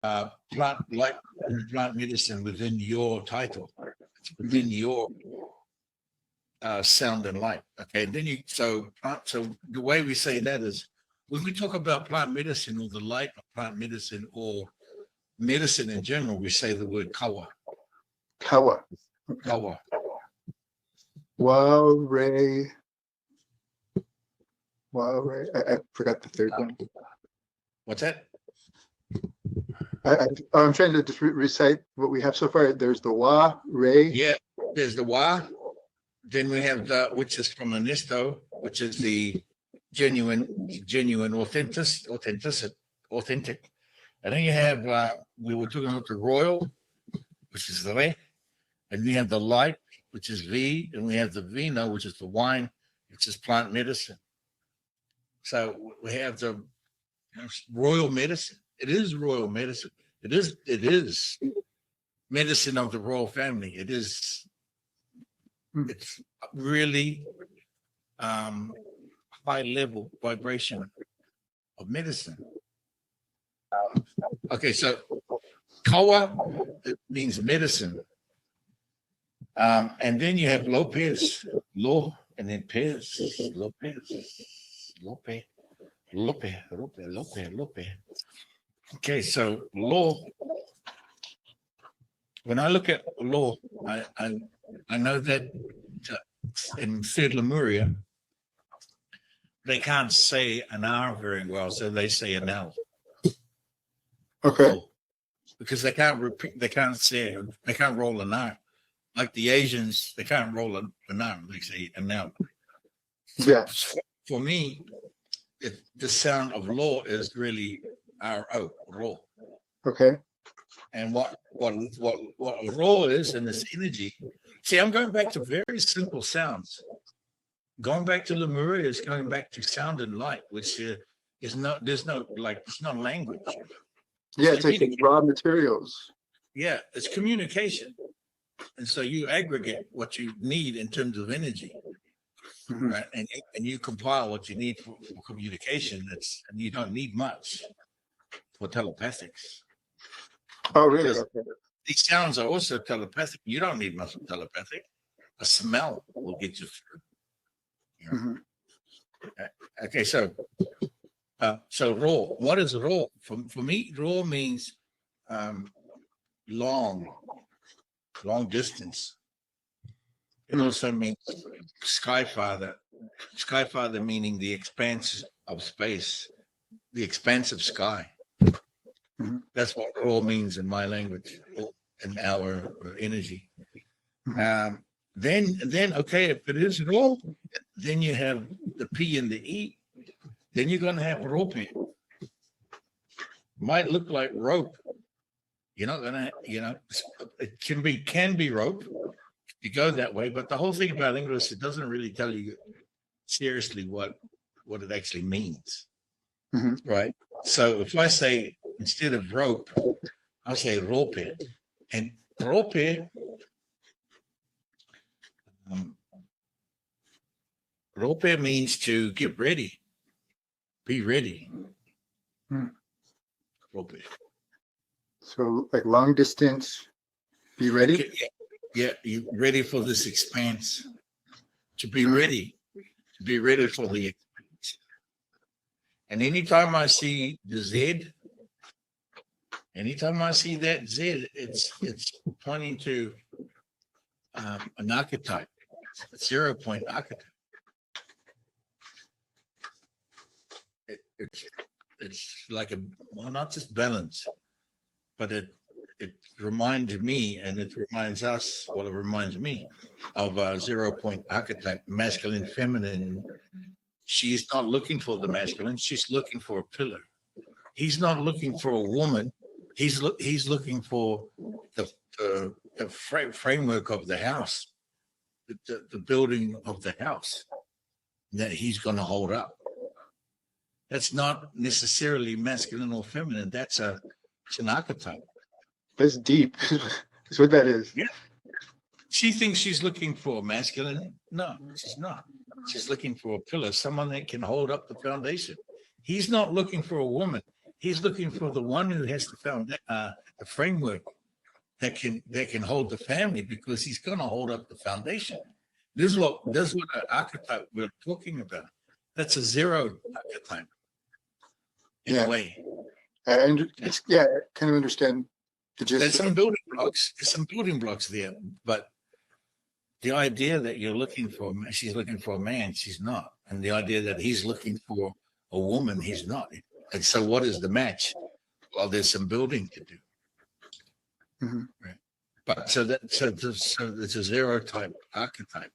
plant medicine within your title. It's within your sound and light. Okay. And then so the way we say that is when we talk about plant medicine or the light of plant medicine or medicine in general, we say the word kawa. Kawa. Kawa. Wow, Ray. Wow, Ray. I forgot the third one. What's that? I'm trying to just recite what we have so far. There's the Wa, Ray. Yeah, there's the wa. Then we have the, which is from Anisto, which is the genuine, authentic. And then you have, we were talking about the royal, which is the re. And we have the light, which is V. And we have the vino, which is the wine, which is plant medicine. So we have the royal medicine. It is royal medicine. It is medicine of the royal family. It's really high level vibration of medicine. Okay, so kawa means medicine. And then you have Lopez, Lo, and then Pez, Lope. Okay, so law. When I look at law, I know that in third Lemuria, they can't say an R very well, so they say an L. Okay. Because they can't repeat, they can't roll an R. Like the Asians, they can't roll an R, they say an L. Yeah. For me, the sound of law is really R-O, raw. Okay. And what raw is in this energy. See, I'm going back to very simple sounds. Going back to Lemuria is going back to sound and light, which is not, there's no, like, it's not language. Yeah, it's like raw materials. Yeah, it's communication. And so you aggregate what you need in terms of energy. Mhm. Right? And you compile what you need for communication. And you don't need much for telepathics. Oh, really? Because Okay. these sounds are also telepathic. You don't need much telepathic. A smell will get you through. You know? Mhm. Okay, so raw. What is raw? For me, raw means long distance. It also means sky father. Sky father meaning the expanse of space, the expansive sky. Mhm. That's what raw means in my language, in our energy. Then okay, if it is raw, then you have the P and the E. Then you're going to have rope. Might look like rope. You're not going to, it can be rope. You go that way, but the whole thing about English, it doesn't really tell you seriously what it actually means, Mhm. right? So if I say instead of rope, I'll say rope, and rope means to get ready, be ready. Mhm. Rope. So like long distance, be ready. Okay, yeah, you ready for this expanse? To be Mhm. ready for the expanse. And anytime I see the Z, anytime I see that Z, it's pointing to an archetype, a 0 point archetype. It's like not just balance, but it reminds me, and it reminds us, well, it reminds me of a 0 point archetype, masculine, feminine. She's not looking for the masculine, she's looking for a pillar. He's not looking for a woman. He's looking for the framework of the house, the building of the house that he's going to hold up. That's not necessarily masculine or feminine. It's an archetype. That's deep. That's what that is. Yeah. She thinks she's looking for masculine. No, she's not. She's looking for a pillar, someone that can hold up the foundation. He's not looking for a woman. He's looking for the one who has the framework that can hold the family, because he's going to hold up the foundation. This is what an archetype we're talking about. That's a zero archetype in Yeah. a way. And it's, I kind of understand the gist. There's some building blocks. There's some building blocks there, but the idea that you're looking for, she's looking for a man, she's not, and the idea that he's looking for a woman, he's not. And so, what is the match? Well, there's some building to do. Mhm. Right. But so it's a zero type archetype.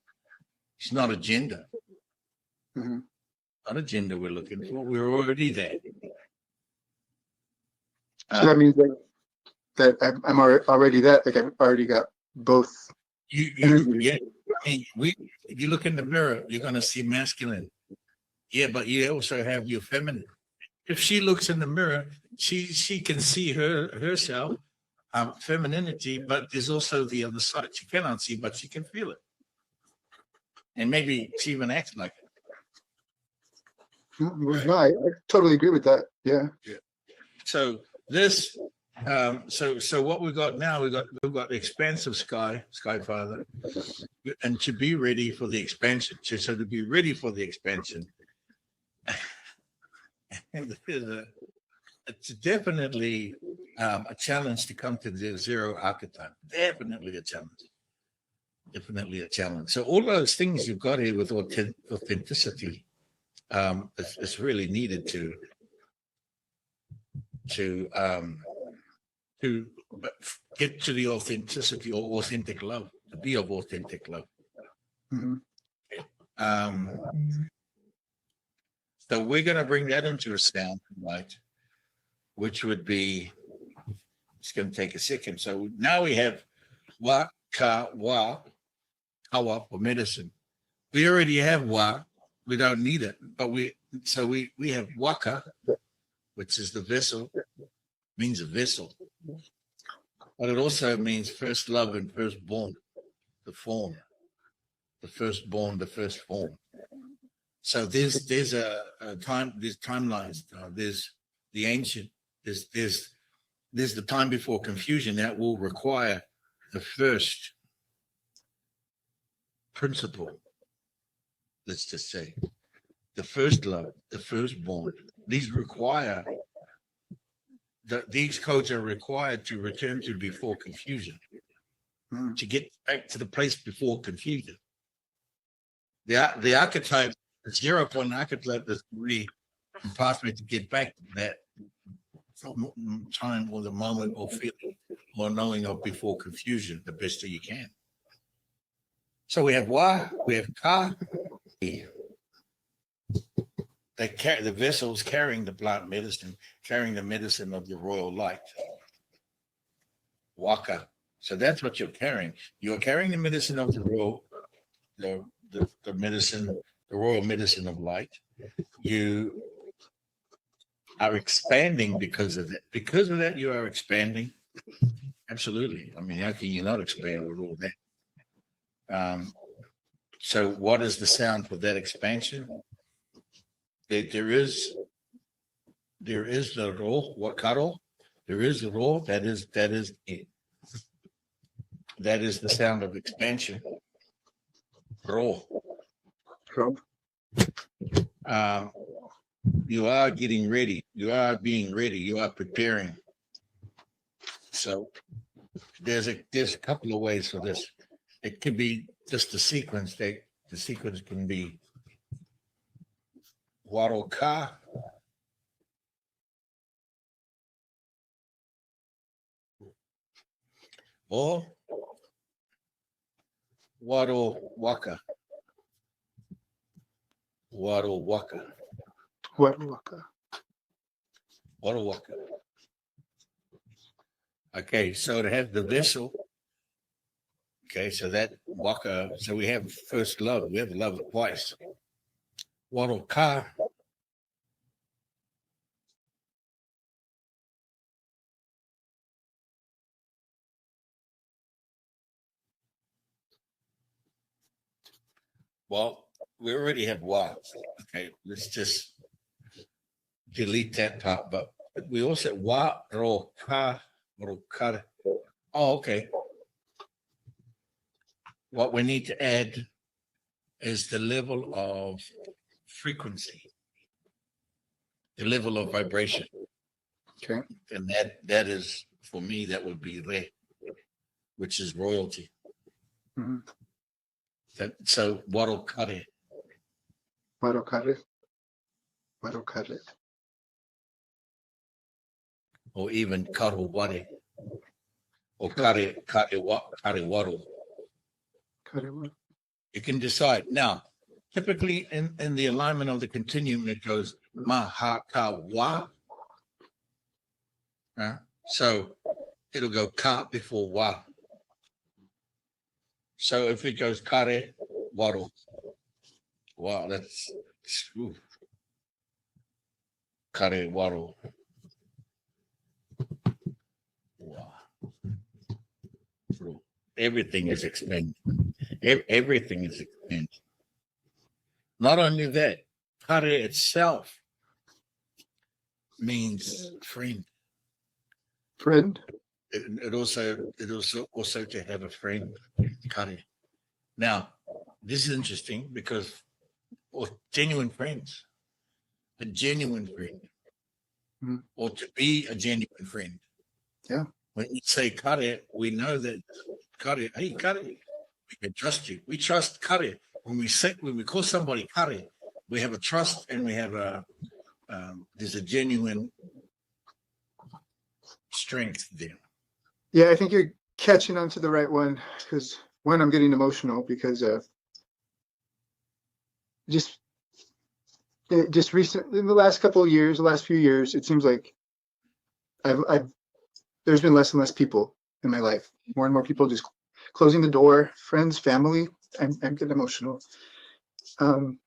It's not a gender. Mhm. Not a gender we're looking for. We're already there. So that means that I'm already that, like I've already got both. Yeah. I mean, if you look in the mirror, you're going to see masculine. Yeah, but you also have your feminine. If she looks in the mirror, she can see herself, femininity, but there's also the other side. She cannot see, but she can feel it. And maybe she even acts like it. No, I totally agree with that. Yeah. So this, so what we've got now, we've got the expansive sky father, and to be ready for the expansion. So to be ready for the expansion, it's definitely a challenge to come to the zero archetype. Definitely a challenge. Definitely a challenge. So all those things you've got here with authenticity, it's really needed to get to the authenticity or authentic love, to be of authentic love. Mhm. So we're going to bring that into a sound, right? Which would be, it's going to take a second. So now we have wa, ka, wa, kawa for medicine. We already have wa. We don't need it, but we have waka, which is the vessel, means a vessel. But it also means first love and firstborn, the form, the firstborn, the first form. So there's a time, there's timelines. There's the ancient. There's the time before confusion that will require the first principle. Let's just say the first love, the firstborn. These codes are required to return to before confusion, to get back to the place before confusion. The archetype, the 0 point archetype, is really a pathway to get back to that time or the moment or feeling or knowing of before confusion the best that you can. So we have wa, we have ka. They carry the vessels carrying the plant medicine, carrying the medicine of the royal light. Waka. So that's what you're carrying. You're carrying the medicine of the royal, the medicine, the royal medicine of light. You are expanding because of that. Because of that, you are expanding. Absolutely. I mean, how can you not expand with all that? So what is the sound for that expansion? There is the ro, wakaro. There is the ro. That is the sound of expansion. Ro. So, You are getting ready. You are being ready. You are preparing. So there's a couple of ways for this. It could be just the sequence. The sequence can be waro ka, or waro waka. Waro waka. Waka. Waro waka. Okay, so to have the vessel. Okay, so that waka. So we have first love. We have love twice. Waro ka. Well, we already have wa. Okay, let's just delete that part. But But we also wa ro ka ro ka. Oh, okay. What we need to add is the level of frequency, the level of vibration. Okay. And that is, for me, that would be re, which is royalty. Mhm. So waro kare, Marokare. Marokare. or even karo ware, or kare waro. Kare. You can decide. Now, typically in the alignment of the continuum, it goes ma ha ka wa. So it'll go ka before wa. So if it goes kare waro, wow, that's ooh. Kare waro. Wow. Everything is expanded. Everything is expanded. Not only that, kare itself means friend. Friend. It also to have a friend. Kare. Now, this is interesting because genuine friends, a genuine friend, Mhm. or to be a genuine friend. Yeah. When you say kare, we know that kare, hey kare, we can trust you. We trust kare. When we call somebody kare, we have a trust and we have there's a genuine strength there. Yeah, I think you're catching on to the right one because one, I'm getting emotional because just recent in the last couple of years, the last few years, it seems like there's been less and less people in my life. More and more people just closing the door, friends, family. I'm getting emotional. And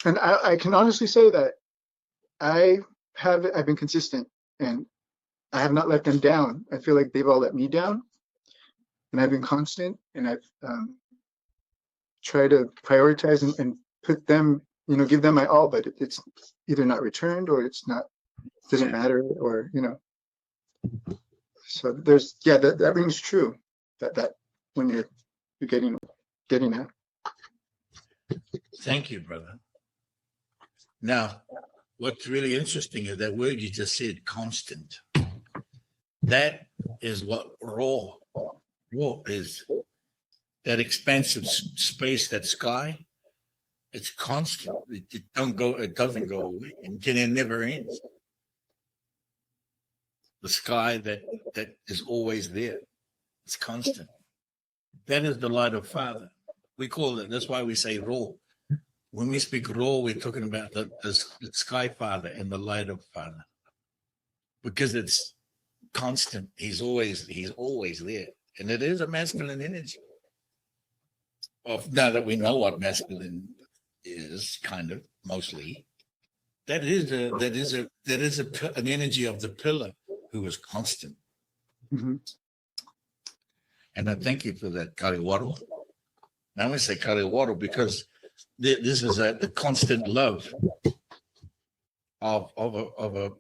I can honestly say that I've been consistent and I have not let them down. I feel like they've all let me down, and I've been constant, and I've tried to prioritize and put them, give them my all, but it's either not returned or it's not, doesn't matter, or, so that rings true, that when you're getting at. Thank you, brother. Now, what's really interesting is that word you just said, constant. That is what raw is. That expansive space, that sky, it's constant. It doesn't go away, and it never ends. The sky that is always there. It's constant. That is the light of Father. We call it, that's why we say raw. When we speak raw, we're talking about the sky Father and the light of Father. Because it's constant. He's always there. And it is a masculine energy. Now that we know what masculine is, kind of, mostly, that is an energy of the pillar who is constant. Mm-hmm. And I thank you for that, Kariwaro. Now I'm going to say Kariwaro because this is the constant love of the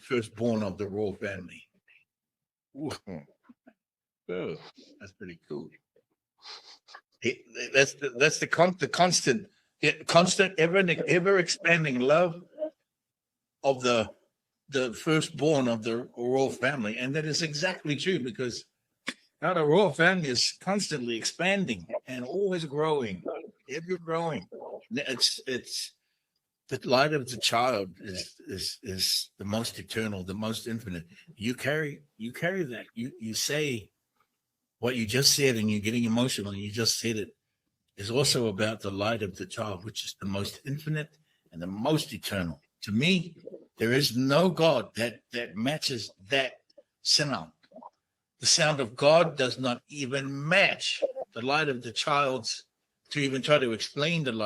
firstborn of the royal family. Ooh. Oh, that's pretty cool. That's the constant, ever expanding love of the firstborn of the royal family, and that is exactly true because now the royal family is constantly expanding and always growing, ever growing. It's the light of the child is the most eternal, the most infinite. You carry that. You say what you just said, and you're getting emotional. And you just said it is also about the light of the child, which is the most infinite and the most eternal. To me, there is no God that matches that sound. The sound of God does not even match the light of the child's, to even try to explain the light